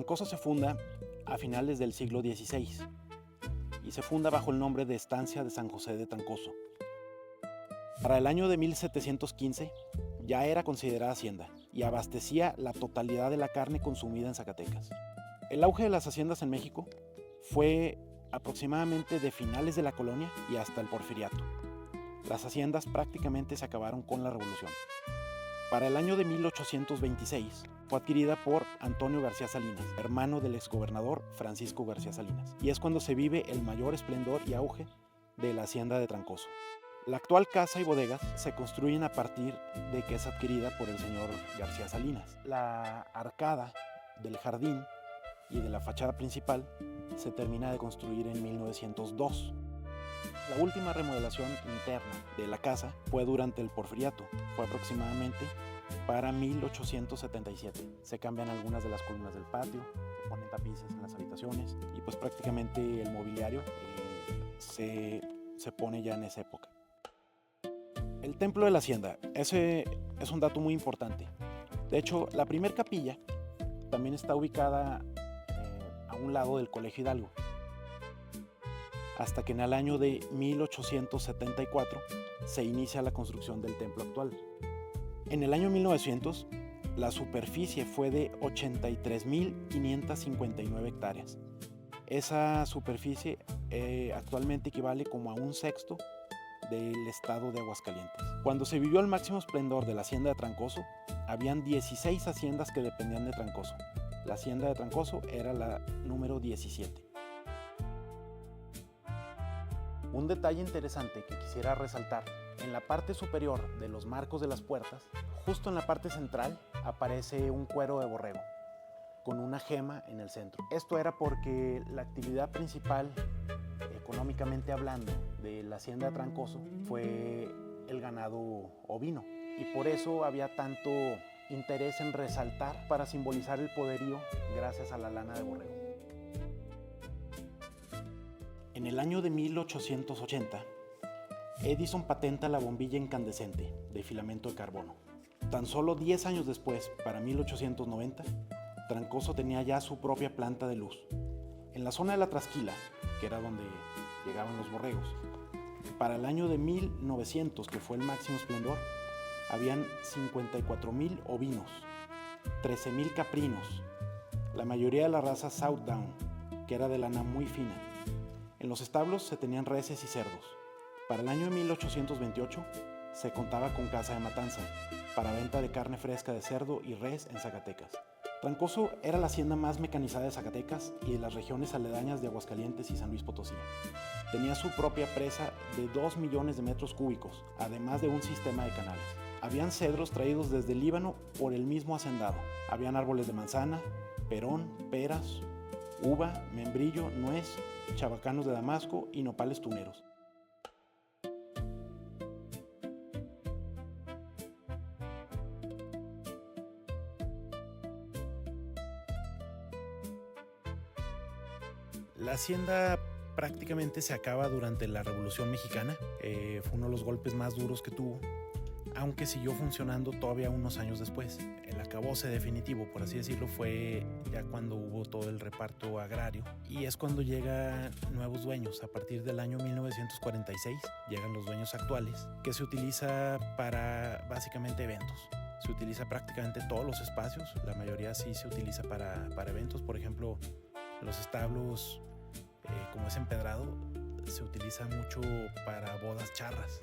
Trancoso se funda a finales del siglo XVI y se funda bajo el nombre de Estancia de San José de Trancoso. Para el año de 1715 ya era considerada hacienda y abastecía la totalidad de la carne consumida en Zacatecas. El auge de las haciendas en México fue aproximadamente de finales de la colonia y hasta el Porfiriato. Las haciendas prácticamente se acabaron con la Revolución. Para el año de 1826 fue adquirida por Antonio García Salinas, hermano del exgobernador Francisco García Salinas, y es cuando se vive el mayor esplendor y auge de la hacienda de Trancoso. La actual casa y bodegas se construyen a partir de que es adquirida por el señor García Salinas. La arcada del jardín y de la fachada principal se termina de construir en 1902. La última remodelación interna de la casa fue durante el Porfiriato, fue aproximadamente para 1877. Se cambian algunas de las columnas del patio, se ponen tapices en las habitaciones y pues prácticamente el mobiliario se pone ya en esa época. El templo de la hacienda, ese es un dato muy importante. De hecho, la primer capilla también está ubicada a un lado del Colegio Hidalgo, hasta que en el año de 1874 se inicia la construcción del templo actual. En el año 1900, la superficie fue de 83.559 hectáreas. Esa superficie actualmente equivale como a un sexto del estado de Aguascalientes. Cuando se vivió el máximo esplendor de la hacienda de Trancoso, habían 16 haciendas que dependían de Trancoso. La hacienda de Trancoso era la número 17. Un detalle interesante que quisiera resaltar: en la parte superior de los marcos de las puertas, justo en la parte central, aparece un cuero de borrego con una gema en el centro. Esto era porque la actividad principal, económicamente hablando, de la hacienda de Trancoso fue el ganado ovino, y por eso había tanto interés en resaltar para simbolizar el poderío gracias a la lana de borrego. En el año de 1880, Edison patenta la bombilla incandescente de filamento de carbono. Tan solo 10 años después, para 1890, Trancoso tenía ya su propia planta de luz. En la zona de la Trasquila, que era donde llegaban los borregos, para el año de 1900, que fue el máximo esplendor, habían 54,000 ovinos, 13,000 caprinos, la mayoría de la raza Southdown, que era de lana muy fina. En los establos se tenían reses y cerdos. Para el año de 1828 se contaba con casa de matanza para venta de carne fresca de cerdo y res en Zacatecas. Trancoso era la hacienda más mecanizada de Zacatecas y de las regiones aledañas de Aguascalientes y San Luis Potosí. Tenía su propia presa de 2 millones de metros cúbicos, además de un sistema de canales. Habían cedros traídos desde el Líbano por el mismo hacendado. Habían árboles de manzana, perón, peras, uva, membrillo, nuez, chabacanos de Damasco y nopales tuneros. La hacienda prácticamente se acaba durante la Revolución Mexicana. Fue uno de los golpes más duros que tuvo, aunque siguió funcionando todavía unos años después. El acabose definitivo, por así decirlo, fue ya cuando hubo todo el reparto agrario, y es cuando llegan nuevos dueños. A partir del año 1946 llegan los dueños actuales, que se utiliza para básicamente eventos. Se utiliza prácticamente todos los espacios, la mayoría sí se utiliza para eventos. Por ejemplo, los establos, como es empedrado, se utiliza mucho para bodas charras,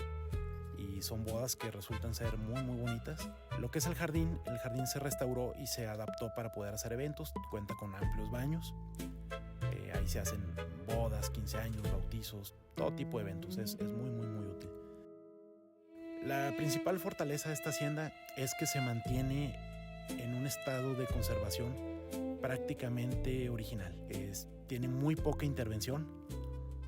y son bodas que resultan ser muy muy bonitas. Lo que es el jardín se restauró y se adaptó para poder hacer eventos. Cuenta con amplios baños, ahí se hacen bodas, 15 años, bautizos, todo tipo de eventos. Es muy muy muy útil. La principal fortaleza de esta hacienda es que se mantiene en un estado de conservación prácticamente original. Tiene muy poca intervención.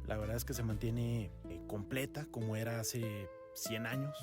La verdad es que se mantiene completa como era hace 100 años.